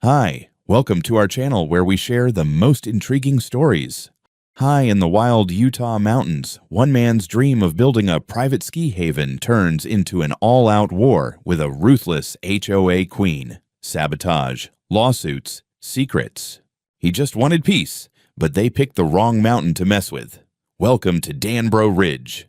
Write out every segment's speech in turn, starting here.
Hi, welcome to our channel where we share the most intriguing stories. High in the wild Utah mountains, one man's dream of building a private ski haven turns into an all-out war with a ruthless HOA queen. Sabotage, lawsuits, secrets. He just wanted peace, but they picked the wrong mountain to mess with. Welcome to Danbro Ridge.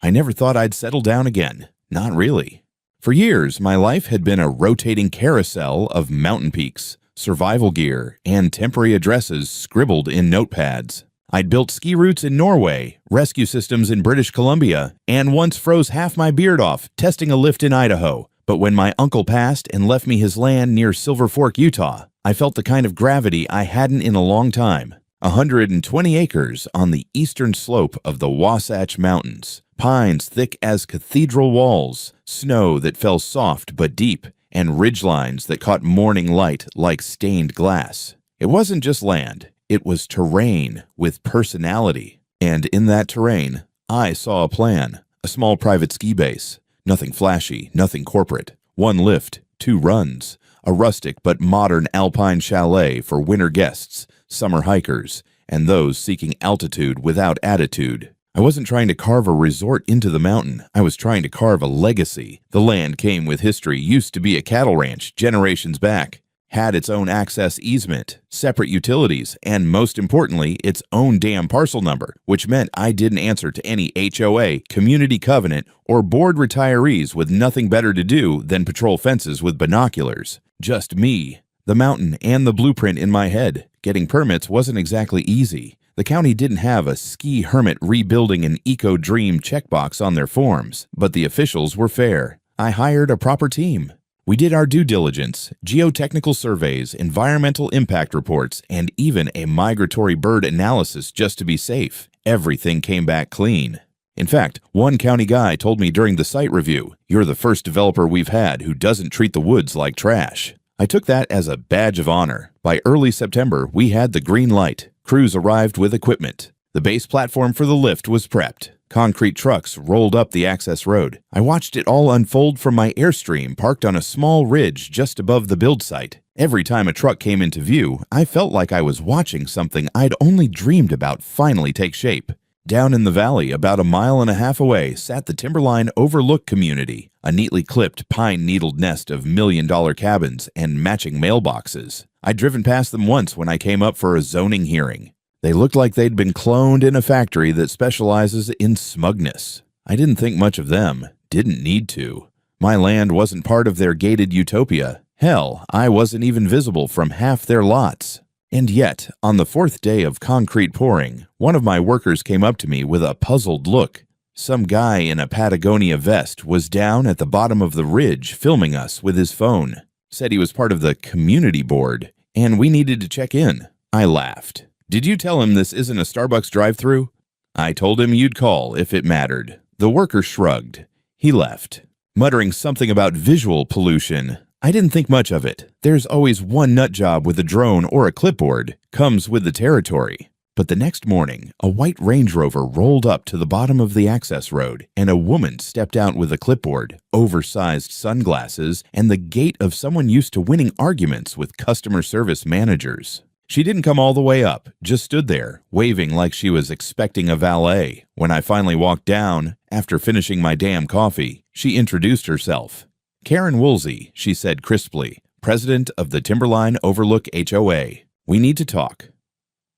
I never thought I'd settle down again. Not really. For years, my life had been a rotating carousel of mountain peaks, survival gear, and temporary addresses scribbled in notepads. I'd built ski routes in Norway, rescue systems in British Columbia, and once froze half my beard off testing a lift in Idaho. But when my uncle passed and left me his land near Silver Fork, Utah, I felt the kind of gravity I hadn't in a long time. 120 acres on the eastern slope of the Wasatch Mountains. Pines thick as cathedral walls, snow that fell soft but deep, and ridgelines that caught morning light like stained glass. It wasn't just land, it was terrain with personality. And in that terrain, I saw a plan, a small private ski base. Nothing flashy, nothing corporate. One lift, 2 runs, a rustic but modern alpine chalet for winter guests, summer hikers, and those seeking altitude without attitude. I wasn't trying to carve a resort into the mountain. I was trying to carve a legacy. The land came with history, used to be a cattle ranch generations back, had its own access easement, separate utilities, and most importantly, its own damn parcel number, which meant I didn't answer to any HOA, community covenant, or bored retirees with nothing better to do than patrol fences with binoculars. Just me, the mountain, and the blueprint in my head. Getting permits wasn't exactly easy. The county didn't have a ski hermit rebuilding an eco-dream checkbox on their forms, but the officials were fair. I hired a proper team. We did our due diligence, geotechnical surveys, environmental impact reports, and even a migratory bird analysis just to be safe. Everything came back clean. In fact, one county guy told me during the site review, "You're the first developer we've had who doesn't treat the woods like trash." I took that as a badge of honor. By early September, we had the green light. Crews arrived with equipment. The base platform for the lift was prepped. Concrete trucks rolled up the access road. I watched it all unfold from my Airstream parked on a small ridge just above the build site. Every time a truck came into view, I felt like I was watching something I'd only dreamed about finally take shape. Down in the valley, about a mile and a half away, sat the Timberline Overlook community, a neatly clipped pine-needled nest of million-dollar cabins and matching mailboxes. I'd driven past them once when I came up for a zoning hearing. They looked like they'd been cloned in a factory that specializes in smugness. I didn't think much of them, didn't need to. My land wasn't part of their gated utopia. Hell, I wasn't even visible from half their lots. And yet, on the 4th day of concrete pouring, one of my workers came up to me with a puzzled look. Some guy in a Patagonia vest was down at the bottom of the ridge filming us with his phone. Said he was part of the community board, and we needed to check in. I laughed. "Did you tell him this isn't a Starbucks drive-thru?" "I told him you'd call if it mattered." The worker shrugged. He left, muttering something about visual pollution. I didn't think much of it. There's always one nut job with a drone or a clipboard. Comes with the territory. But the next morning, a white Range Rover rolled up to the bottom of the access road, and a woman stepped out with a clipboard, oversized sunglasses, and the gait of someone used to winning arguments with customer service managers. She didn't come all the way up, just stood there, waving like she was expecting a valet. When I finally walked down, after finishing my damn coffee, she introduced herself. "Karen Woolsey," she said crisply, "president of the Timberline Overlook HOA. We need to talk."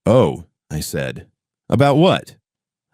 "Oh," I said. "About what?"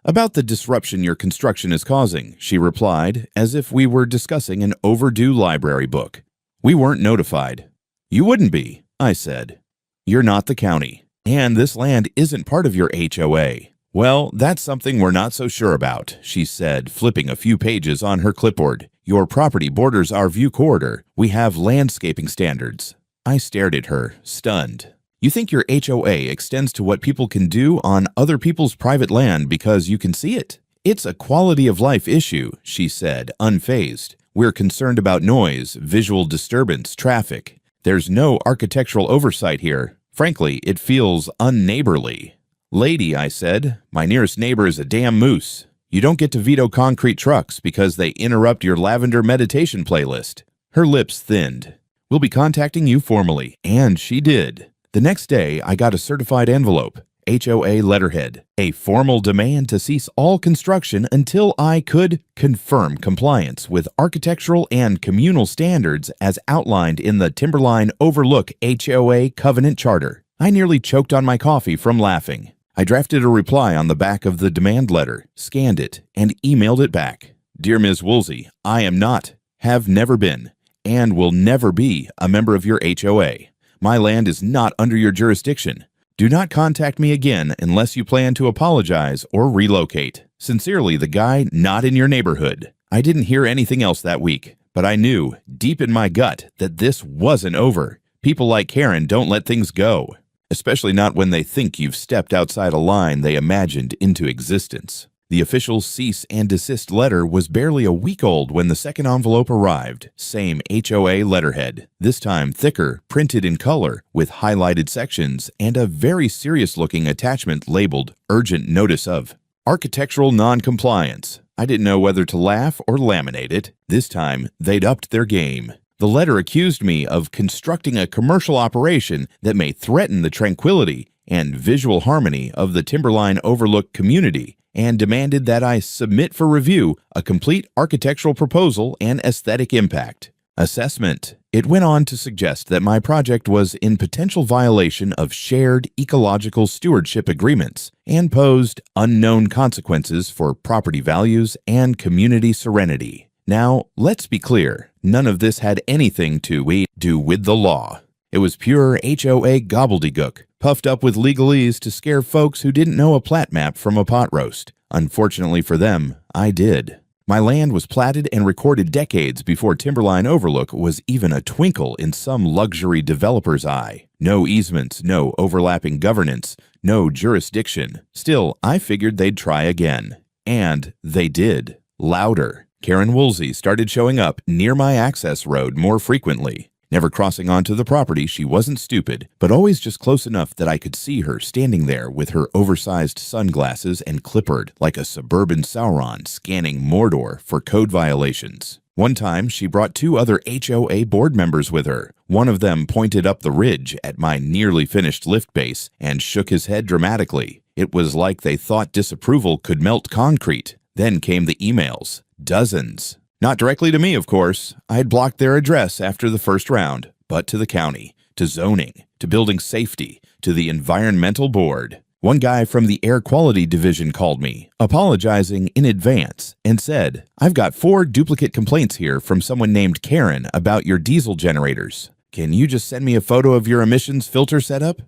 "About the disruption your construction is causing," she replied, as if we were discussing an overdue library book. "We weren't notified." "You wouldn't be," I said. "You're not the county, and this land isn't part of your HOA." "Well, that's something we're not so sure about," she said, flipping a few pages on her clipboard. "Your property borders our view corridor. We have landscaping standards." I stared at her, stunned. "You think your HOA extends to what people can do on other people's private land because you can see it? It's a quality of life issue," she said, unfazed. "We're concerned about noise, visual disturbance, traffic. There's no architectural oversight here. Frankly, it feels unneighborly." "Lady," I said, "my nearest neighbor is a damn moose. You don't get to veto concrete trucks because they interrupt your lavender meditation playlist." Her lips thinned. We'll be contacting you formally. And she did. The next day, I got a certified envelope, HOA letterhead, a formal demand to cease all construction until I could confirm compliance with architectural and communal standards as outlined in the Timberline Overlook HOA Covenant Charter. I nearly choked on my coffee from laughing. I drafted a reply on the back of the demand letter, scanned it, and emailed it back. Dear Ms. Woolsey, I am not, have never been, and will never be a member of your HOA. My land is not under your jurisdiction. Do not contact me again unless you plan to apologize or relocate. Sincerely, the guy not in your neighborhood. I didn't hear anything else that week, but I knew, deep in my gut, that this wasn't over. People like Karen don't let things go, especially not when they think you've stepped outside a line they imagined into existence. The official cease and desist letter was barely a week old when the second envelope arrived. Same HOA letterhead, this time thicker, printed in color, with highlighted sections and a very serious-looking attachment labeled Urgent Notice of Architectural Noncompliance. I didn't know whether to laugh or laminate it. This time, they'd upped their game. The letter accused me of constructing a commercial operation that may threaten the tranquility and visual harmony of the Timberline Overlook community, and demanded that I submit for review a complete architectural proposal and aesthetic impact assessment. It went on to suggest that my project was in potential violation of shared ecological stewardship agreements and posed unknown consequences for property values and community serenity. Now, let's be clear, none of this had anything to do with the law. It was pure HOA gobbledygook, puffed up with legalese to scare folks who didn't know a plat map from a pot roast. Unfortunately for them, I did. My land was platted and recorded decades before Timberline Overlook was even a twinkle in some luxury developer's eye. No easements, no overlapping governance, no jurisdiction. Still, I figured they'd try again. And they did. Louder. Karen Woolsey started showing up near my access road more frequently. Never crossing onto the property, she wasn't stupid, but always just close enough that I could see her standing there with her oversized sunglasses and clippered like a suburban Sauron scanning Mordor for code violations. One time, she brought 2 other HOA board members with her. One of them pointed up the ridge at my nearly finished lift base and shook his head dramatically. It was like they thought disapproval could melt concrete. Then came the emails. Dozens. Not directly to me, of course. I had blocked their address after the first round, but to the county, to zoning, to building safety, to the environmental board. One guy from the air quality division called me, apologizing in advance, and said, "I've got 4 duplicate complaints here from someone named Karen about your diesel generators. Can you just send me a photo of your emissions filter setup?"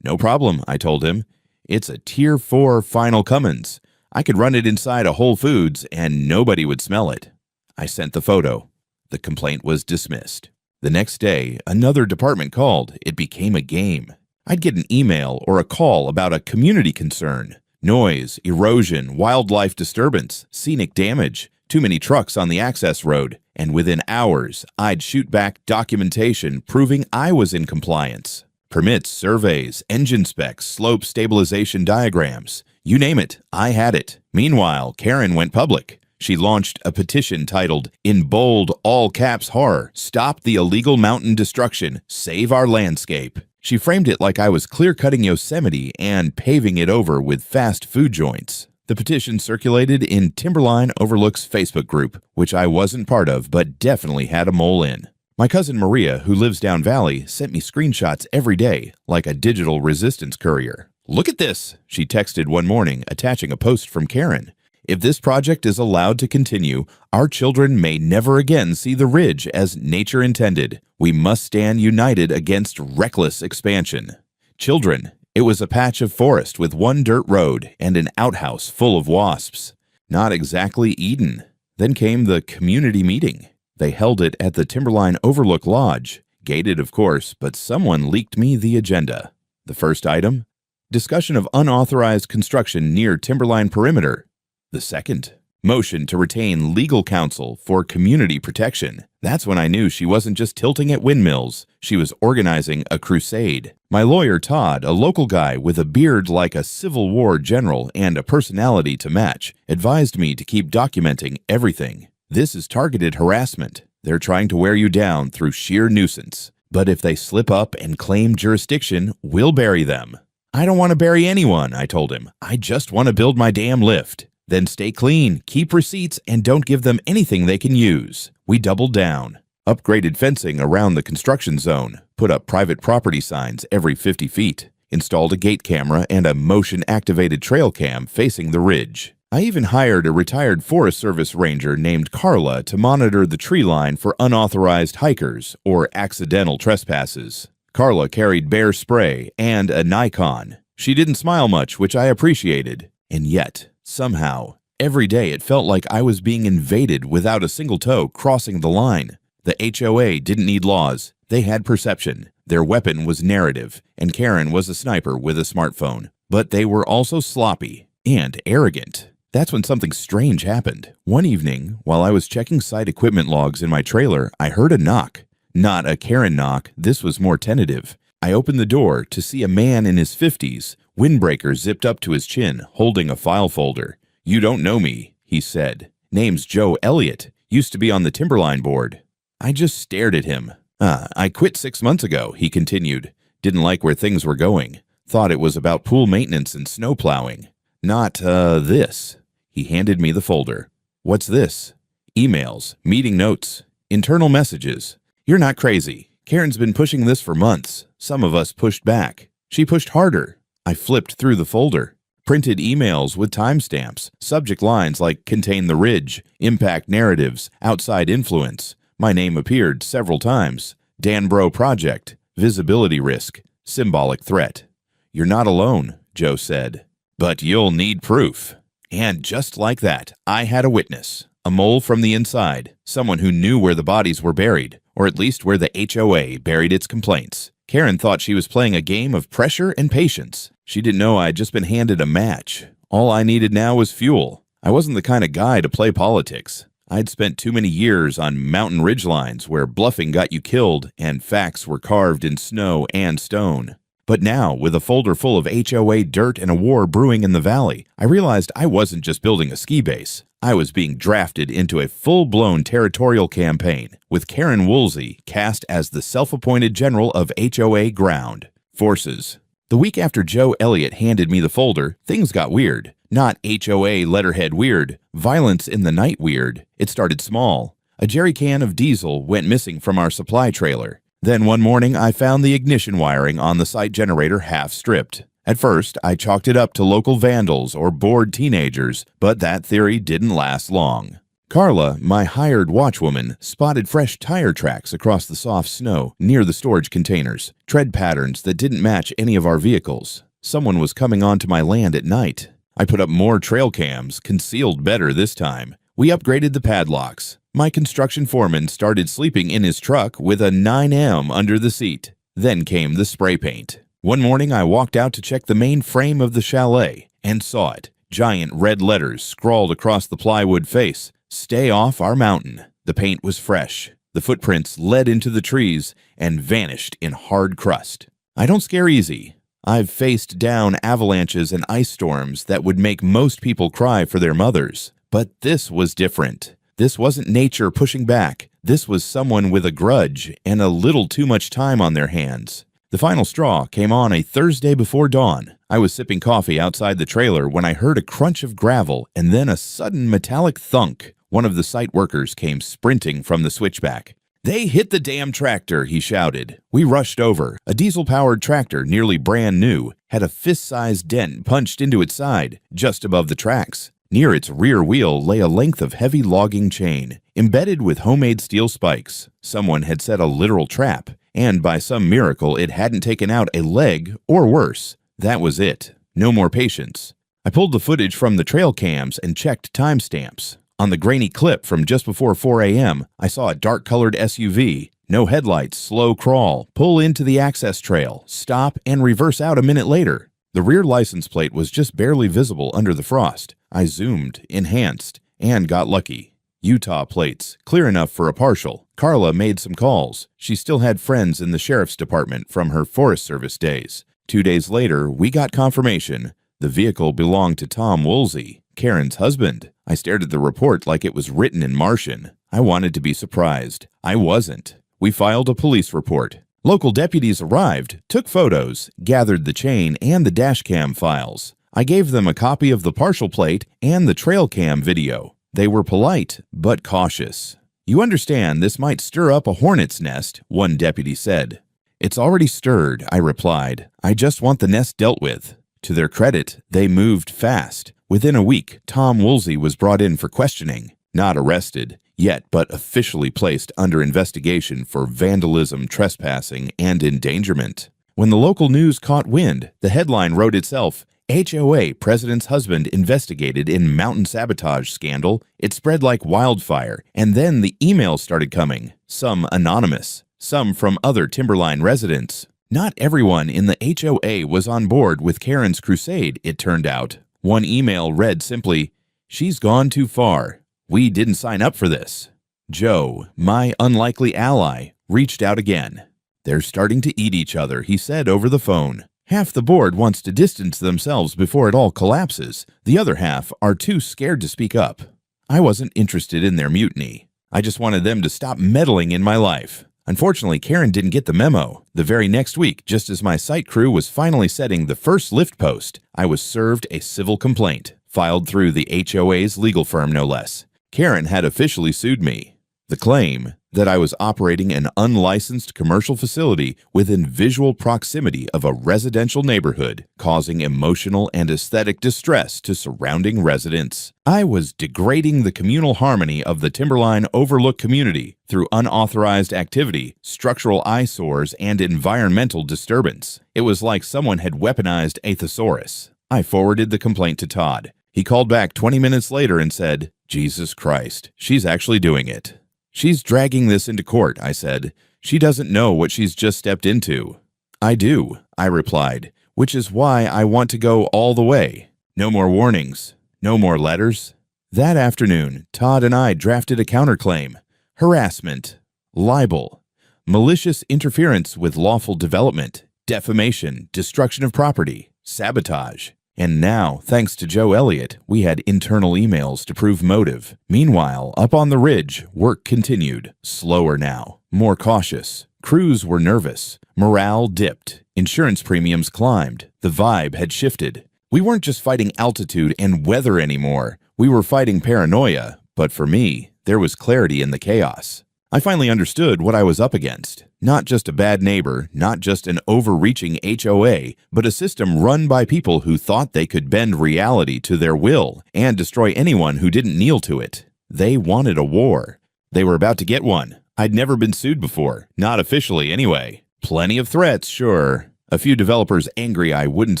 "No problem," I told him. "It's a Tier 4 Final Cummins. I could run it inside a Whole Foods and nobody would smell it." I sent the photo. The complaint was dismissed. The next day, another department called. It became a game. I'd get an email or a call about a community concern. Noise, erosion, wildlife disturbance, scenic damage, too many trucks on the access road, and within hours, I'd shoot back documentation proving I was in compliance. Permits, surveys, engine specs, slope stabilization diagrams. You name it, I had it. Meanwhile, Karen went public. She launched a petition titled, in bold, all caps horror, "Stop the illegal mountain destruction, save our landscape." She framed it like I was clear-cutting Yosemite and paving it over with fast food joints. The petition circulated in Timberline Overlook's Facebook group, which I wasn't part of but definitely had a mole in. My cousin Maria, who lives down valley, sent me screenshots every day, like a digital resistance courier. "Look at this," she texted one morning, attaching a post from Karen. "If this project is allowed to continue, our children may never again see the ridge as nature intended. We must stand united against reckless expansion." Children. It was a patch of forest with 1 dirt road and an outhouse full of wasps. Not exactly Eden. Then came the community meeting. They held it at the Timberline Overlook Lodge. Gated, of course, but someone leaked me the agenda. The first item? Discussion of unauthorized construction near Timberline perimeter. The second, motion to retain legal counsel for community protection. That's when I knew she wasn't just tilting at windmills. She was organizing a crusade. My lawyer, Todd, a local guy with a beard like a Civil War general and a personality to match, advised me to keep documenting everything. This is targeted harassment. They're trying to wear you down through sheer nuisance. But if they slip up and claim jurisdiction, we'll bury them. I don't want to bury anyone, I told him. I just want to build my damn lift. Then stay clean, keep receipts, and don't give them anything they can use. We doubled down. Upgraded fencing around the construction zone, put up private property signs every 50 feet, installed a gate camera and a motion-activated trail cam facing the ridge. I even hired a retired Forest Service ranger named Carla to monitor the tree line for unauthorized hikers or accidental trespasses. Carla carried bear spray and a Nikon. She didn't smile much, which I appreciated. And yet, somehow, every day it felt like I was being invaded without a single toe crossing the line. The HOA didn't need laws. They had perception. Their weapon was narrative, and Karen was a sniper with a smartphone. But they were also sloppy and arrogant. That's when something strange happened. One evening, while I was checking site equipment logs in my trailer, I heard a knock. Not a Karen knock, this was more tentative. I opened the door to see a man in his 50s, windbreaker zipped up to his chin, holding a file folder. "You don't know me," he said. "Name's Joe Elliott. Used to be on the Timberline board." I just stared at him. I quit 6 months ago," he continued. "Didn't like where things were going. Thought it was about pool maintenance and snow plowing. Not, this." He handed me the folder. "What's this?" "Emails, meeting notes, internal messages." "You're not crazy. Karen's been pushing this for months. Some of us pushed back. She pushed harder." I flipped through the folder. Printed emails with timestamps, subject lines like "contain the ridge," "impact narratives," "outside influence." My name appeared several times. "Danbro Project," "visibility risk," "symbolic threat." "You're not alone," Joe said. "But you'll need proof." And just like that, I had a witness. A mole from the inside. Someone who knew where the bodies were buried, or at least where the HOA buried its complaints. Karen thought she was playing a game of pressure and patience. She didn't know I'd just been handed a match. All I needed now was fuel. I wasn't the kind of guy to play politics. I'd spent too many years on mountain ridgelines where bluffing got you killed and facts were carved in snow and stone. But now, with a folder full of HOA dirt and a war brewing in the valley, I realized I wasn't just building a ski base. I was being drafted into a full-blown territorial campaign, with Karen Woolsey cast as the self-appointed general of HOA ground forces. The week after Joe Elliott handed me the folder, things got weird. Not HOA letterhead weird, violence in the night weird. It started small. A jerry can of diesel went missing from our supply trailer. Then one morning I found the ignition wiring on the site generator half stripped. At first, I chalked it up to local vandals or bored teenagers, but that theory didn't last long. Carla, my hired watchwoman, spotted fresh tire tracks across the soft snow near the storage containers, tread patterns that didn't match any of our vehicles. Someone was coming onto my land at night. I put up more trail cams, concealed better this time. We upgraded the padlocks. My construction foreman started sleeping in his truck with a 9M under the seat. Then came the spray paint. One morning I walked out to check the main frame of the chalet and saw it. Giant red letters scrawled across the plywood face. "Stay off our mountain." The paint was fresh. The footprints led into the trees and vanished in hard crust. I don't scare easy. I've faced down avalanches and ice storms that would make most people cry for their mothers. But this was different. This wasn't nature pushing back. This was someone with a grudge and a little too much time on their hands. The final straw came on a Thursday before dawn. I was sipping coffee outside the trailer when I heard a crunch of gravel and then a sudden metallic thunk. One of the site workers came sprinting from the switchback. "They hit the damn tractor," he shouted. We rushed over. A diesel-powered tractor, nearly brand new, had a fist-sized dent punched into its side, just above the tracks. Near its rear wheel lay a length of heavy logging chain, embedded with homemade steel spikes. Someone had set a literal trap, and by some miracle it hadn't taken out a leg or worse. That was it. No more patience. I pulled the footage from the trail cams and checked timestamps. On the grainy clip from just before 4 a.m., I saw a dark-colored SUV, no headlights, slow crawl, pull into the access trail, stop, and reverse out a minute later. The rear license plate was just barely visible under the frost. I zoomed, enhanced, and got lucky. Utah plates, clear enough for a partial. Carla made some calls. She still had friends in the sheriff's department from her Forest Service days. 2 days later, we got confirmation. The vehicle belonged to Tom Woolsey, Karen's husband. I stared at the report like it was written in Martian. I wanted to be surprised. I wasn't. We filed a police report. Local deputies arrived, took photos, gathered the chain and the dashcam files. I gave them a copy of the partial plate and the trail cam video. They were polite, but cautious. "You understand this might stir up a hornet's nest," one deputy said. "It's already stirred," I replied. "I just want the nest dealt with." To their credit, they moved fast. Within a week, Tom Woolsey was brought in for questioning. Not arrested yet, but officially placed under investigation for vandalism, trespassing, and endangerment. When the local news caught wind, the headline wrote itself, "HOA President's Husband Investigated in Mountain Sabotage Scandal." It spread like wildfire, and then the emails started coming, some anonymous, some from other Timberline residents. Not everyone in the HOA was on board with Karen's crusade, it turned out. One email read simply, "She's gone too far. We didn't sign up for this." Joe, my unlikely ally, reached out again. "They're starting to eat each other," he said over the phone. "Half the board wants to distance themselves before it all collapses. The other half are too scared to speak up." I wasn't interested in their mutiny. I just wanted them to stop meddling in my life. Unfortunately, Karen didn't get the memo. The very next week, just as my site crew was finally setting the first lift post, I was served a civil complaint, filed through the HOA's legal firm no less. Karen had officially sued me. The claim that I was operating an unlicensed commercial facility within visual proximity of a residential neighborhood, causing emotional and aesthetic distress to surrounding residents. I was degrading the communal harmony of the Timberline Overlook community through unauthorized activity, structural eyesores, and environmental disturbance. It was like someone had weaponized a thesaurus. I forwarded the complaint to Todd. He called back 20 minutes later and said, "Jesus Christ, she's actually doing it." "She's dragging this into court," I said. "She doesn't know what she's just stepped into." "I do," I replied, "which is why I want to go all the way. No more warnings. No more letters." That afternoon, Todd and I drafted a counterclaim: harassment, libel, malicious interference with lawful development, defamation, destruction of property, sabotage. And now, thanks to Joe Elliott, we had internal emails to prove motive. Meanwhile, up on the ridge, work continued. Slower now, more cautious. Crews were nervous. Morale dipped. Insurance premiums climbed. The vibe had shifted. We weren't just fighting altitude and weather anymore. We were fighting paranoia. But for me, there was clarity in the chaos. I finally understood what I was up against. Not just a bad neighbor, not just an overreaching HOA, but a system run by people who thought they could bend reality to their will and destroy anyone who didn't kneel to it. They wanted a war. They were about to get one. I'd never been sued before, not officially anyway. Plenty of threats, sure. A few developers angry I wouldn't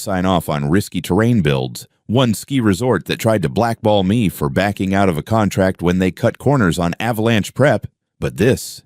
sign off on risky terrain builds. One ski resort that tried to blackball me for backing out of a contract when they cut corners on avalanche prep. But this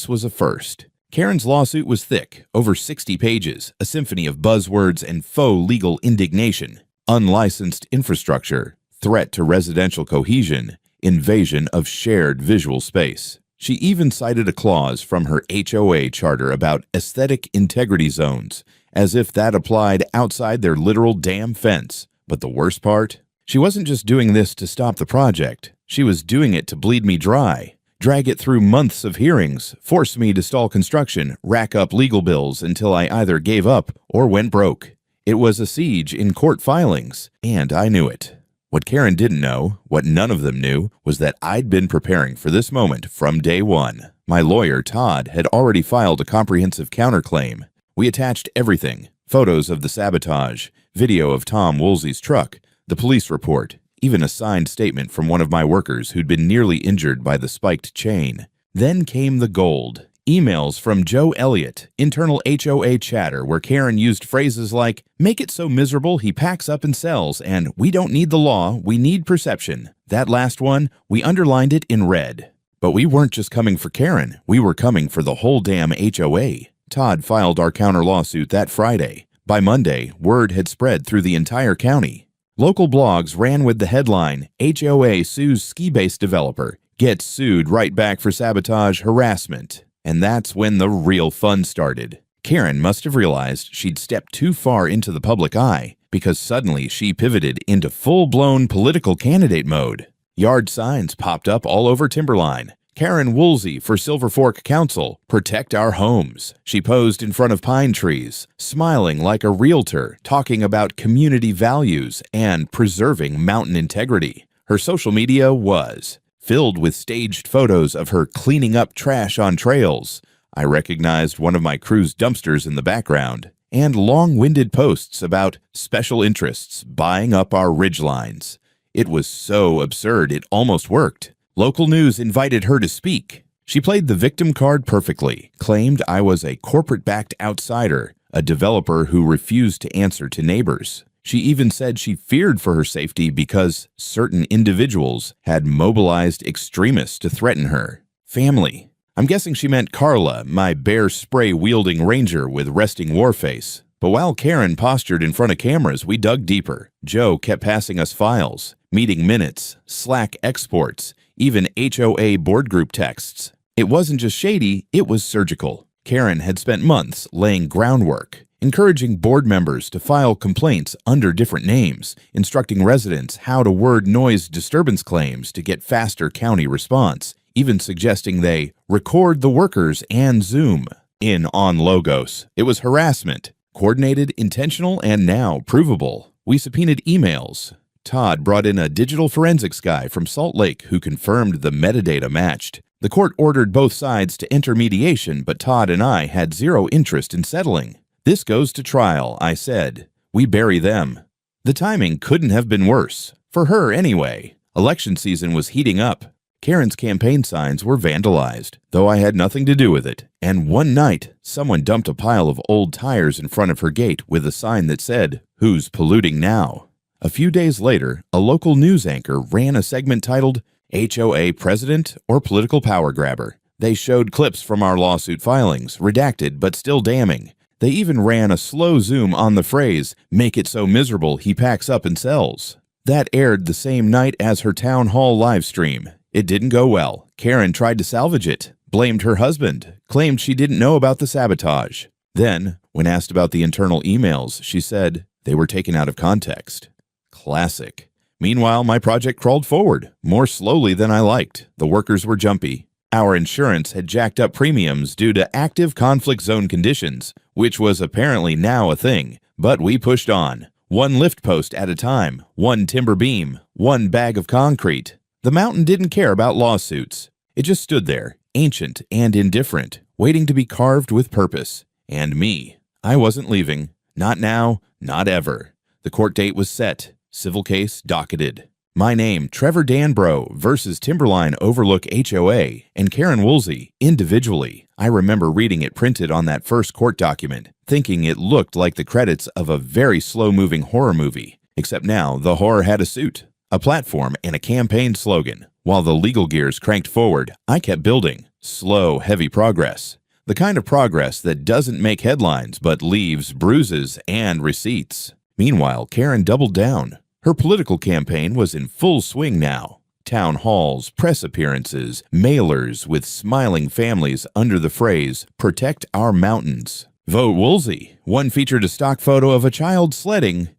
was a first. Karen's lawsuit was thick, over 60 pages, a symphony of buzzwords and faux legal indignation. Unlicensed infrastructure, threat to residential cohesion, invasion of shared visual space. She even cited a clause from her HOA charter about aesthetic integrity zones, as if that applied outside their literal damn fence. But the worst part? She wasn't just doing this to stop the project. She was doing it to bleed me dry. Drag it through months of hearings, force me to stall construction, rack up legal bills until I either gave up or went broke. It was a siege in court filings, and I knew it. What Karen didn't know, what none of them knew, was that I'd been preparing for this moment from day one. My lawyer, Todd, had already filed a comprehensive counterclaim. We attached everything: photos of the sabotage, video of Tom Woolsey's truck, the police report, even a signed statement from one of my workers who'd been nearly injured by the spiked chain. Then came the gold. Emails from Joe Elliott, internal HOA chatter where Karen used phrases like, "Make it so miserable he packs up and sells," and "We don't need the law, we need perception." That last one, we underlined it in red. But we weren't just coming for Karen, we were coming for the whole damn HOA. Todd filed our counter lawsuit that Friday. By Monday, word had spread through the entire county. Local blogs ran with the headline, "HOA sues ski-based developer, gets sued right back for sabotage harassment." And that's when the real fun started. Karen must have realized she'd stepped too far into the public eye, because suddenly she pivoted into full-blown political candidate mode. Yard signs popped up all over Timberline. Karen Woolsey for Silver Fork Council, protect our homes. She posed in front of pine trees, smiling like a realtor, talking about community values and preserving mountain integrity. Her social media was filled with staged photos of her cleaning up trash on trails. I recognized one of my crew's dumpsters in the background, and long-winded posts about special interests buying up our ridgelines. It was so absurd it almost worked. Local news invited her to speak. She played the victim card perfectly, claimed I was a corporate-backed outsider, a developer who refused to answer to neighbors. She even said she feared for her safety because certain individuals had mobilized extremists to threaten her. Family. I'm guessing she meant Carla, my bear spray-wielding ranger with resting war face. But while Karen postured in front of cameras, we dug deeper. Joe kept passing us files, meeting minutes, Slack exports, even HOA board group texts. It wasn't just shady, it was surgical. Karen had spent months laying groundwork, encouraging board members to file complaints under different names, instructing residents how to word noise disturbance claims to get faster county response, even suggesting they record the workers and Zoom in on logos. It was harassment, coordinated, intentional, and now provable. We subpoenaed emails. Todd brought in a digital forensics guy from Salt Lake who confirmed the metadata matched. The court ordered both sides to enter mediation, but Todd and I had zero interest in settling. This goes to trial, I said. We bury them. The timing couldn't have been worse. For her, anyway. Election season was heating up. Karen's campaign signs were vandalized, though I had nothing to do with it. And one night, someone dumped a pile of old tires in front of her gate with a sign that said, "Who's polluting now?" A few days later, a local news anchor ran a segment titled, HOA President or Political Power Grabber. They showed clips from our lawsuit filings, redacted but still damning. They even ran a slow zoom on the phrase, "Make it so miserable he packs up and sells." That aired the same night as her town hall live stream. It didn't go well. Karen tried to salvage it, blamed her husband, claimed she didn't know about the sabotage. Then, when asked about the internal emails, she said they were taken out of context. Classic. Meanwhile, my project crawled forward, more slowly than I liked. The workers were jumpy. Our insurance had jacked up premiums due to active conflict zone conditions, which was apparently now a thing, but we pushed on. One lift post at a time, one timber beam, one bag of concrete. The mountain didn't care about lawsuits. It just stood there, ancient and indifferent, waiting to be carved with purpose. And me. I wasn't leaving. Not now, not ever. The court date was set. Civil case docketed. My name, Trevor Danbro versus Timberline Overlook HOA, and Karen Woolsey, individually. I remember reading it printed on that first court document, thinking it looked like the credits of a very slow-moving horror movie. Except now, the horror had a suit, a platform, and a campaign slogan. While the legal gears cranked forward, I kept building. Slow, heavy progress. The kind of progress that doesn't make headlines but leaves bruises and receipts. Meanwhile, Karen doubled down. Her political campaign was in full swing now. Town halls, press appearances, mailers with smiling families under the phrase, "Protect our mountains." Vote Woolsey. One featured a stock photo of a child sledding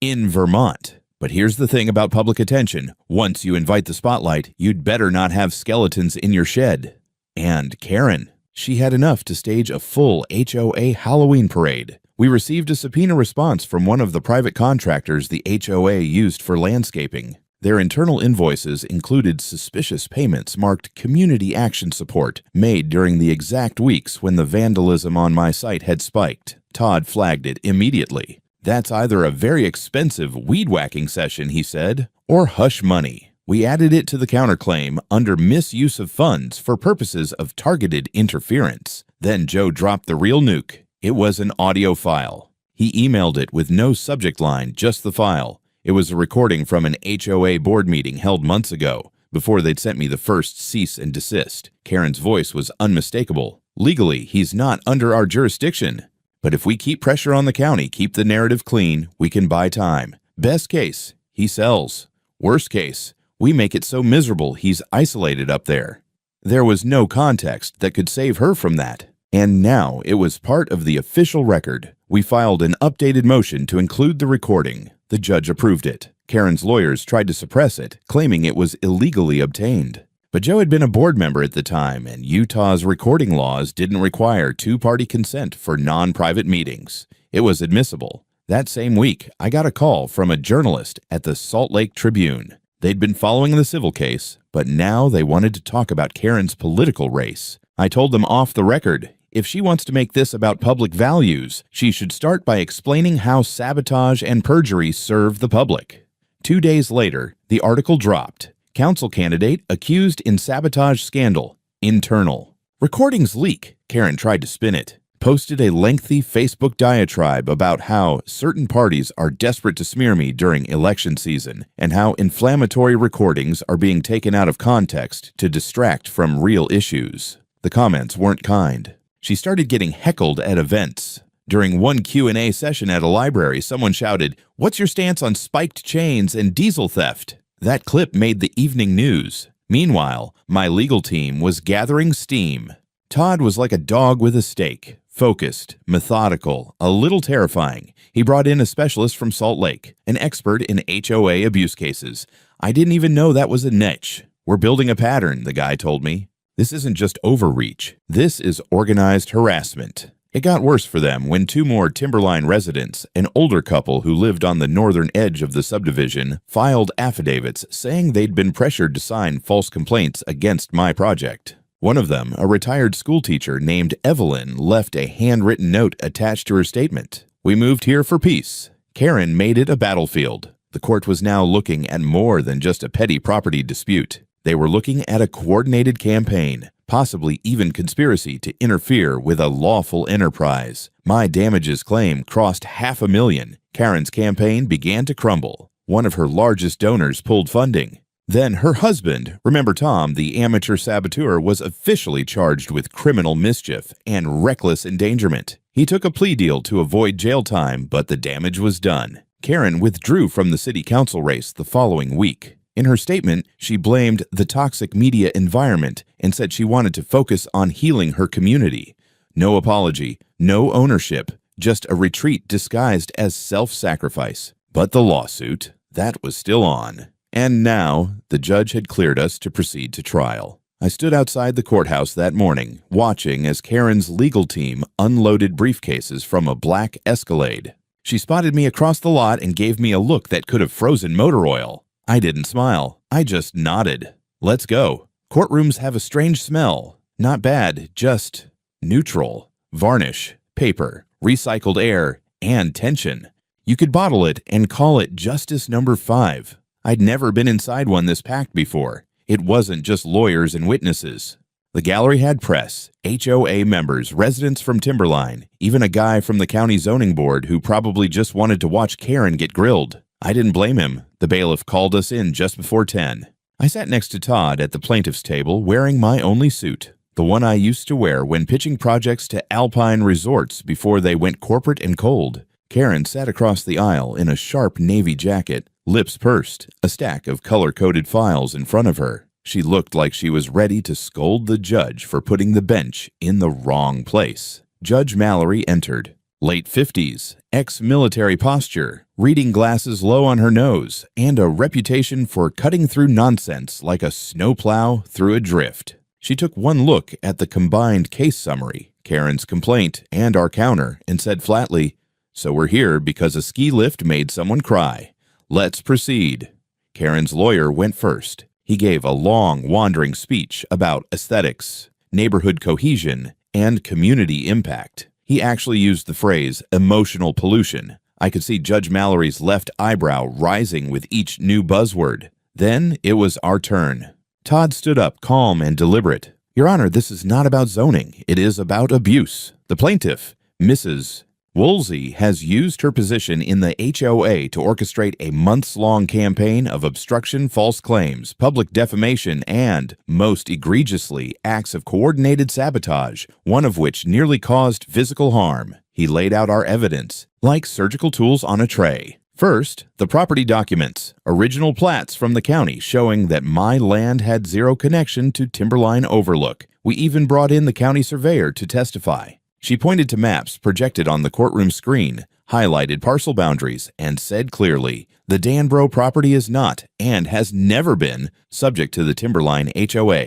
in Vermont. But here's the thing about public attention. Once you invite the spotlight, you'd better not have skeletons in your shed. And Karen. She had enough to stage a full HOA Halloween parade. We received a subpoena response from one of the private contractors the HOA used for landscaping. Their internal invoices included suspicious payments marked community action support made during the exact weeks when the vandalism on my site had spiked. Todd flagged it immediately. That's either a very expensive weed-whacking session, he said, or hush money. We added it to the counterclaim under misuse of funds for purposes of targeted interference. Then Joe dropped the real nuke. It was an audio file. He emailed it with no subject line, just the file. It was a recording from an HOA board meeting held months ago, before they'd sent me the first cease and desist. Karen's voice was unmistakable. Legally, he's not under our jurisdiction. But if we keep pressure on the county, keep the narrative clean, we can buy time. Best case, he sells. Worst case, we make it so miserable he's isolated up there. There was no context that could save her from that. And now it was part of the official record. We filed an updated motion to include the recording. The judge approved it. Karen's lawyers tried to suppress it, claiming it was illegally obtained. But Joe had been a board member at the time, and Utah's recording laws didn't require two-party consent for non-private meetings. It was admissible. That same week, I got a call from a journalist at the Salt Lake Tribune. They'd been following the civil case, but now they wanted to talk about Karen's political race. I told them off the record, if she wants to make this about public values, she should start by explaining how sabotage and perjury serve the public. 2 days later, the article dropped. Council candidate accused in sabotage scandal. Internal. Recordings leak, Karen tried to spin it. Posted a lengthy Facebook diatribe about how certain parties are desperate to smear me during election season and how inflammatory recordings are being taken out of context to distract from real issues. The comments weren't kind. She started getting heckled at events. During one Q&A session at a library, someone shouted, "What's your stance on spiked chains and diesel theft?" That clip made the evening news. Meanwhile, my legal team was gathering steam. Todd was like a dog with a stake. Focused, methodical, a little terrifying. He brought in a specialist from Salt Lake, an expert in HOA abuse cases. I didn't even know that was a niche. We're building a pattern, the guy told me. This isn't just overreach. This is organized harassment. It got worse for them when 2 more Timberline residents, an older couple who lived on the northern edge of the subdivision, filed affidavits saying they'd been pressured to sign false complaints against my project. One of them, a retired schoolteacher named Evelyn, left a handwritten note attached to her statement. "We moved here for peace." Karen made it a battlefield. The court was now looking at more than just a petty property dispute. They were looking at a coordinated campaign, possibly even conspiracy to interfere with a lawful enterprise. My damages claim crossed $500,000. Karen's campaign began to crumble. One of her largest donors pulled funding. Then her husband, remember Tom, the amateur saboteur, was officially charged with criminal mischief and reckless endangerment. He took a plea deal to avoid jail time, but the damage was done. Karen withdrew from the city council race the following week. In her statement, she blamed the toxic media environment and said she wanted to focus on healing her community. No apology, no ownership, just a retreat disguised as self-sacrifice. But the lawsuit, that was still on. And now, the judge had cleared us to proceed to trial. I stood outside the courthouse that morning, watching as Karen's legal team unloaded briefcases from a black Escalade. She spotted me across the lot and gave me a look that could have frozen motor oil. I didn't smile. I just nodded. Let's go. Courtrooms have a strange smell. Not bad, just neutral. Varnish, paper, recycled air, and tension. You could bottle it and call it Justice Number 5. I'd never been inside one this packed before. It wasn't just lawyers and witnesses. The gallery had press, HOA members, residents from Timberline, even a guy from the county zoning board who probably just wanted to watch Karen get grilled. I didn't blame him. The bailiff called us in just before 10. I sat next to Todd at the plaintiff's table wearing my only suit, the one I used to wear when pitching projects to Alpine resorts before they went corporate and cold. Karen sat across the aisle in a sharp navy jacket, lips pursed, a stack of color-coded files in front of her. She looked like she was ready to scold the judge for putting the bench in the wrong place. Judge Mallory entered. Late 50s, ex-military posture, reading glasses low on her nose, and a reputation for cutting through nonsense like a snowplow through a drift. She took one look at the combined case summary, Karen's complaint, and our counter, and said flatly, "So we're here because a ski lift made someone cry. Let's proceed." Karen's lawyer went first. He gave a long, wandering speech about aesthetics, neighborhood cohesion, and community impact. He actually used the phrase emotional pollution. I could see Judge Mallory's left eyebrow rising with each new buzzword. Then it was our turn. Todd stood up, calm and deliberate. "Your Honor, this is not about zoning. It is about abuse. The plaintiff, Mrs. Woolsey, has used her position in the HOA to orchestrate a months-long campaign of obstruction, false claims, public defamation, and, most egregiously, acts of coordinated sabotage, one of which nearly caused physical harm." He laid out our evidence, like surgical tools on a tray. First, the property documents, original plats from the county showing that my land had zero connection to Timberline Overlook. We even brought in the county surveyor to testify. She pointed to maps projected on the courtroom screen, highlighted parcel boundaries, and said clearly, The Danbro property is not, and has never been, subject to the Timberline HOA.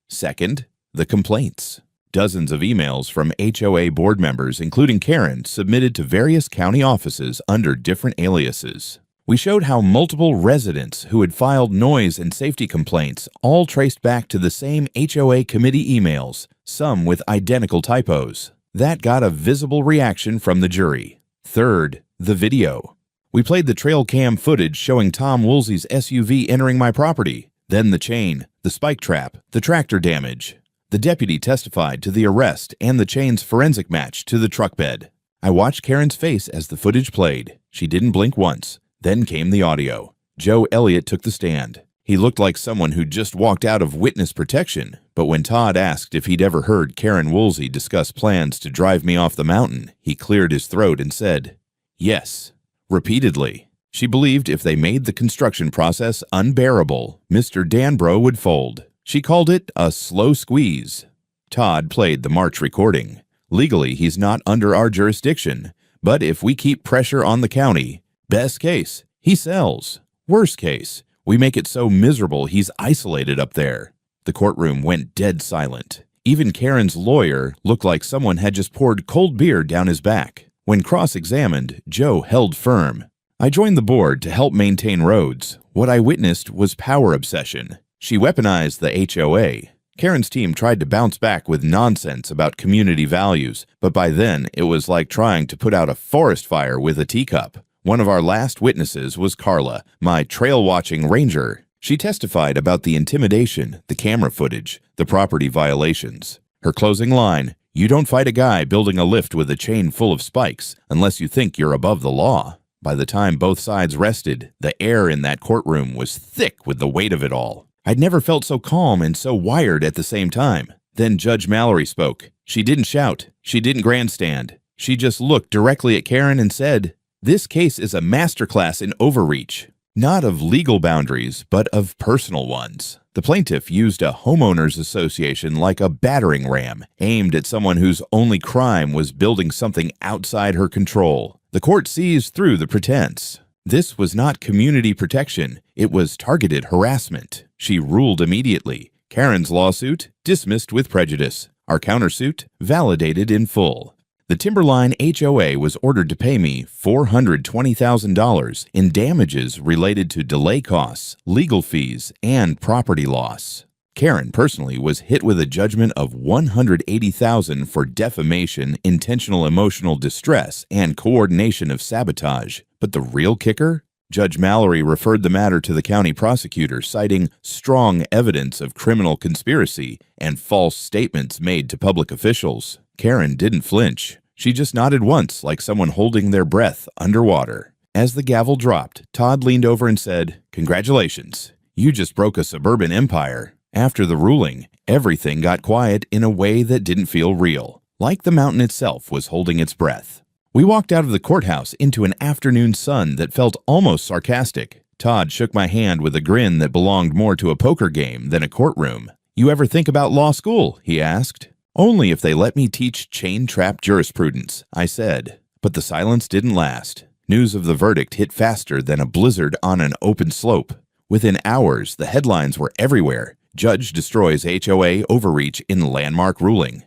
Second, the complaints. Dozens of emails from HOA board members, including Karen, submitted to various county offices under different aliases. We showed how multiple residents who had filed noise and safety complaints all traced back to the same HOA committee emails, some with identical typos. That got a visible reaction from the jury. Third, the video. We played the trail cam footage showing Tom Woolsey's SUV entering my property, then the chain, the spike trap, the tractor damage. The deputy testified to the arrest and the chain's forensic match to the truck bed. I watched Karen's face as the footage played. She didn't blink once. Then came the audio. Joe Elliott took the stand. He looked like someone who'd just walked out of witness protection, but when Todd asked if he'd ever heard Karen Woolsey discuss plans to drive me off the mountain, he cleared his throat and said, "Yes," repeatedly. She believed if they made the construction process unbearable, Mr. Danbro would fold. She called it a slow squeeze. Todd played the March recording. Legally, he's not under our jurisdiction, but if we keep pressure on the county, best case, he sells. Worst case, we make it so miserable he's isolated up there. The courtroom went dead silent. Even Karen's lawyer looked like someone had just poured cold beer down his back. When cross-examined, Joe held firm. I joined the board to help maintain roads. What I witnessed was power obsession. She weaponized the HOA. Karen's team tried to bounce back with nonsense about community values, but by then it was like trying to put out a forest fire with a teacup. One of our last witnesses was Carla, my trail-watching ranger. She testified about the intimidation, the camera footage, the property violations. Her closing line, "You don't fight a guy building a lift with a chain full of spikes unless you think you're above the law." By the time both sides rested, the air in that courtroom was thick with the weight of it all. I'd never felt so calm and so wired at the same time. Then Judge Mallory spoke. She didn't shout. She didn't grandstand. She just looked directly at Karen and said, "This case is a masterclass in overreach. Not of legal boundaries, but of personal ones." The plaintiff used a homeowners association like a battering ram, aimed at someone whose only crime was building something outside her control. The court seized through the pretense. This was not community protection. It was targeted harassment. She ruled immediately. Karen's lawsuit, dismissed with prejudice. Our countersuit, validated in full. The Timberline HOA was ordered to pay me $420,000 in damages related to delay costs, legal fees, and property loss. Karen personally was hit with a judgment of $180,000 for defamation, intentional emotional distress, and coordination of sabotage. But the real kicker? Judge Mallory referred the matter to the county prosecutor, citing strong evidence of criminal conspiracy and false statements made to public officials. Karen didn't flinch. She just nodded once, like someone holding their breath underwater. As the gavel dropped, Todd leaned over and said, "Congratulations. You just broke a suburban empire." After the ruling, everything got quiet in a way that didn't feel real, like the mountain itself was holding its breath. We walked out of the courthouse into an afternoon sun that felt almost sarcastic. Todd shook my hand with a grin that belonged more to a poker game than a courtroom. "You ever think about law school?" he asked. "Only if they let me teach chain trap jurisprudence," I said. But the silence didn't last. News of the verdict hit faster than a blizzard on an open slope. Within hours, the headlines were everywhere. Judge destroys HOA overreach in landmark ruling.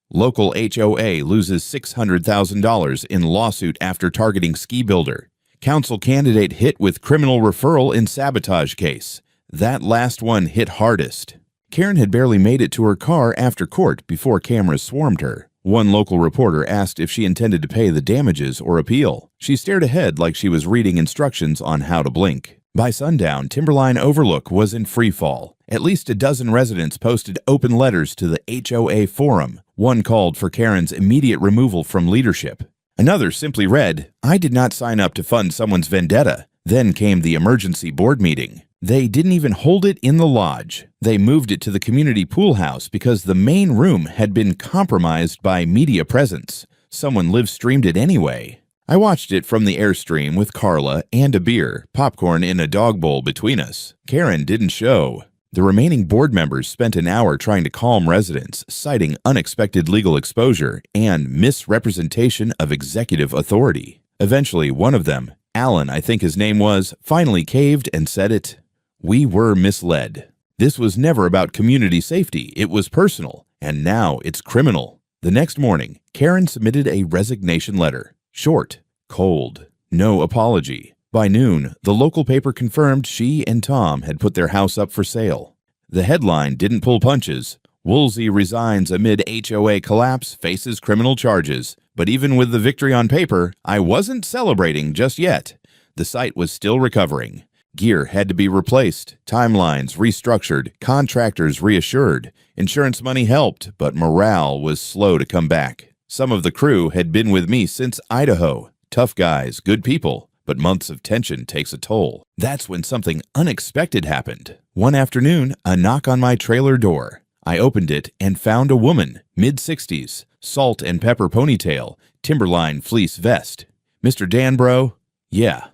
Local HOA loses $600,000 in lawsuit after targeting ski builder. Council candidate hit with criminal referral in sabotage case. That last one hit hardest. Karen had barely made it to her car after court before cameras swarmed her. One local reporter asked if she intended to pay the damages or appeal. She stared ahead like she was reading instructions on how to blink. By sundown, Timberline Overlook was in freefall. At least a dozen residents posted open letters to the HOA forum. One called for Karen's immediate removal from leadership. Another simply read, "I did not sign up to fund someone's vendetta." Then came the emergency board meeting. They didn't even hold it in the lodge. They moved it to the community pool house because the main room had been compromised by media presence. Someone live-streamed it anyway. I watched it from the Airstream with Carla and a beer, popcorn in a dog bowl between us. Karen didn't show. The remaining board members spent an hour trying to calm residents, citing unexpected legal exposure and misrepresentation of executive authority. Eventually, one of them, Alan, I think his name was, finally caved and said it. We were misled. This was never about community safety. It was personal, and now it's criminal. The next morning, Karen submitted a resignation letter. Short, cold, no apology. By noon, the local paper confirmed she and Tom had put their house up for sale. The headline didn't pull punches. Woolsey resigns amid HOA collapse, faces criminal charges. But even with the victory on paper, I wasn't celebrating just yet. The site was still recovering. Gear had to be replaced, timelines restructured, contractors reassured. Insurance money helped, but morale was slow to come back. Some of the crew had been with me since Idaho. Tough guys, good people, but months of tension takes a toll. That's when something unexpected happened. One afternoon, a knock on my trailer door. I opened it and found a woman, mid-60s, salt and pepper ponytail, timberline fleece vest. Mr. Danbro? Yeah.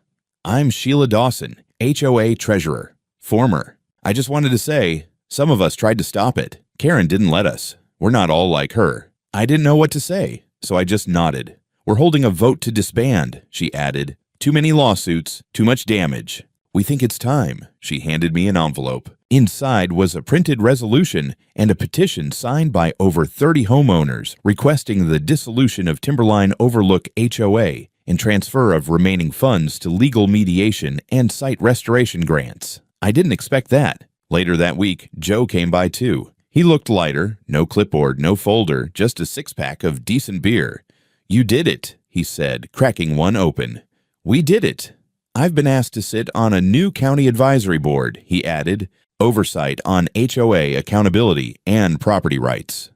I'm Sheila Dawson, HOA treasurer. Former. I just wanted to say, some of us tried to stop it. Karen didn't let us. We're not all like her. I didn't know what to say, so I just nodded. We're holding a vote to disband, she added. Too many lawsuits, too much damage. We think it's time. She handed me an envelope. Inside was a printed resolution and a petition signed by over 30 homeowners requesting the dissolution of Timberline Overlook HOA and transfer of remaining funds to legal mediation and site restoration grants. I didn't expect that. Later that week, Joe came by too. He looked lighter, no clipboard, no folder, just a six-pack of decent beer. You did it, he said, cracking one open. We did it. I've been asked to sit on a new county advisory board, he added, oversight on HOA accountability and property rights.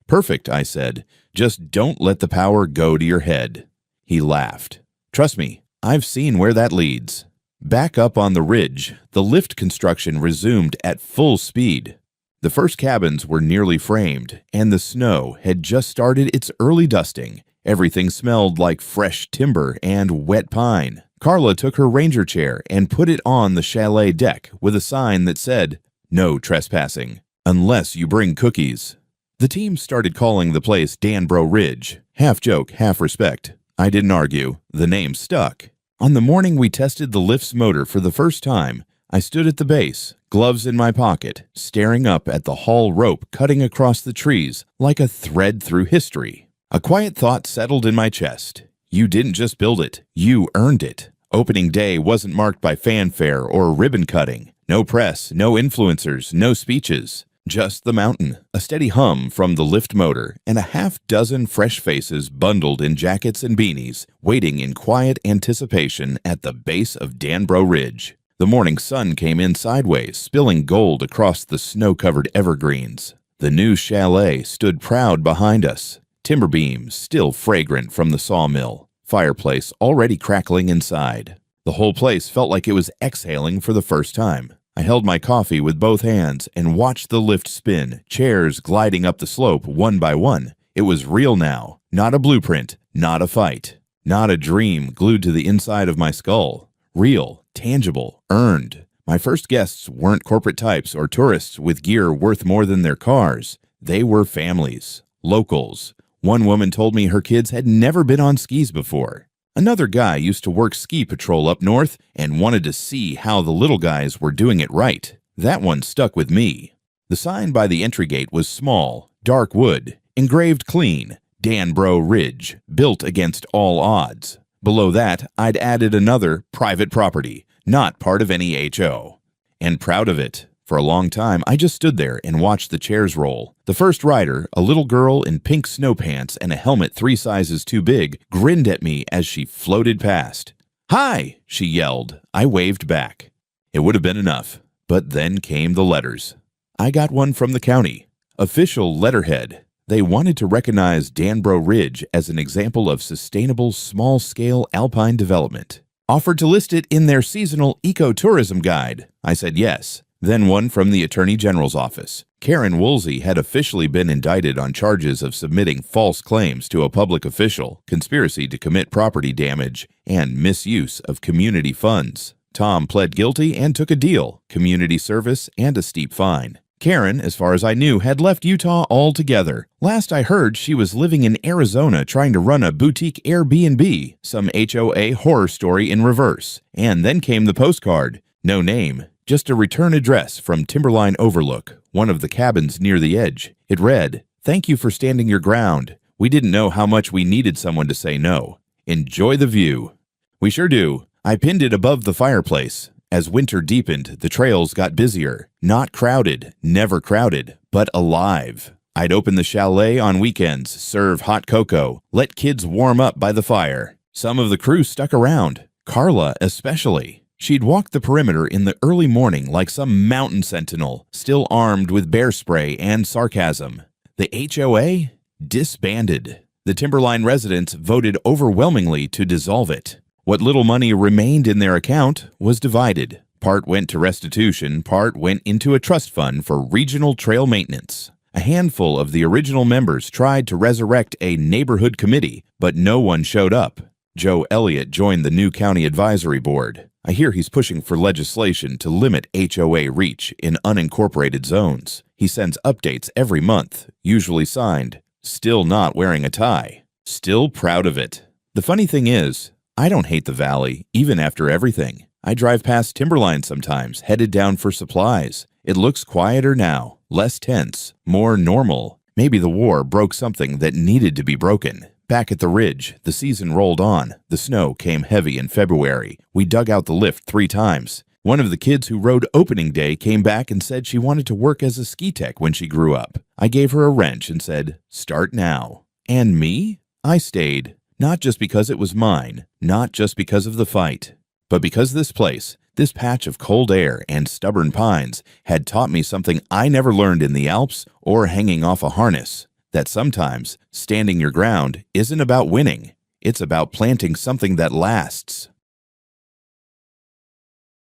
Perfect, I said. Just don't let the power go to your head. He laughed. Trust me, I've seen where that leads. Back up on the ridge, the lift construction resumed at full speed. The first cabins were nearly framed, and the snow had just started its early dusting. Everything smelled like fresh timber and wet pine. Carla took her ranger chair and put it on the chalet deck with a sign that said, "No trespassing, unless you bring cookies." The team started calling the place Danbro Ridge, half joke, half respect. I didn't argue. The name stuck. On the morning we tested the lift's motor for the first time, I stood at the base, gloves in my pocket, staring up at the haul rope cutting across the trees like a thread through history. A quiet thought settled in my chest. You didn't just build it, you earned it. Opening day wasn't marked by fanfare or ribbon cutting. No press, no influencers, no speeches. Just the mountain, a steady hum from the lift motor, and a half-dozen fresh faces bundled in jackets and beanies, waiting in quiet anticipation at the base of Danbro Ridge. The morning sun came in sideways, spilling gold across the snow-covered evergreens. The new chalet stood proud behind us, timber beams still fragrant from the sawmill. Fireplace already crackling inside. The whole place felt like it was exhaling for the first time. I held my coffee with both hands and watched the lift spin, chairs gliding up the slope one by one. It was real now, not a blueprint, not a fight, not a dream glued to the inside of my skull. Real, tangible, earned. My first guests weren't corporate types or tourists with gear worth more than their cars. They were families, locals. One woman told me her kids had never been on skis before. Another guy used to work ski patrol up north and wanted to see how the little guys were doing it right. That one stuck with me. The sign by the entry gate was small, dark wood, engraved clean, Danbro Ridge, built against all odds. Below that, I'd added another private property, not part of any HO. And proud of it. For a long time, I just stood there and watched the chairs roll. The first rider, a little girl in pink snow pants and a helmet 3 sizes too big, grinned at me as she floated past. "Hi!" she yelled. I waved back. It would have been enough, but then came the letters. I got one from the county. Official letterhead. They wanted to recognize Danbro Ridge as an example of sustainable, small-scale alpine development. Offered to list it in their seasonal ecotourism guide. I said yes. Then one from the Attorney General's office. Karen Woolsey had officially been indicted on charges of submitting false claims to a public official, conspiracy to commit property damage, and misuse of community funds. Tom pled guilty and took a deal, community service, and a steep fine. Karen, as far as I knew, had left Utah altogether. Last I heard, she was living in Arizona trying to run a boutique Airbnb, some HOA horror story in reverse. And then came the postcard. No name, just a return address from Timberline Overlook, one of the cabins near the edge. It read, "Thank you for standing your ground. We didn't know how much we needed someone to say no. Enjoy the view." We sure do. I pinned it above the fireplace. As winter deepened, the trails got busier. Not crowded, never crowded, but alive. I'd open the chalet on weekends, serve hot cocoa, let kids warm up by the fire. Some of the crew stuck around, Carla especially. She'd walk the perimeter in the early morning like some mountain sentinel, still armed with bear spray and sarcasm. The HOA disbanded. The Timberline residents voted overwhelmingly to dissolve it. What little money remained in their account was divided. Part went to restitution, part went into a trust fund for regional trail maintenance. A handful of the original members tried to resurrect a neighborhood committee, but no one showed up. Joe Elliott joined the new county advisory board. I hear he's pushing for legislation to limit HOA reach in unincorporated zones. He sends updates every month, usually signed, "Still not wearing a tie. Still proud of it." The funny thing is, I don't hate the valley, even after everything. I drive past Timberline sometimes, headed down for supplies. It looks quieter now, less tense, more normal. Maybe the war broke something that needed to be broken. Back at the ridge, the season rolled on. The snow came heavy in February. We dug out the lift 3 times. One of the kids who rode opening day came back and said she wanted to work as a ski tech when she grew up. I gave her a wrench and said, "Start now." And me? I stayed. Not just because it was mine, not just because of the fight, but because this place, this patch of cold air and stubborn pines, had taught me something I never learned in the Alps or hanging off a harness, that sometimes standing your ground isn't about winning, it's about planting something that lasts.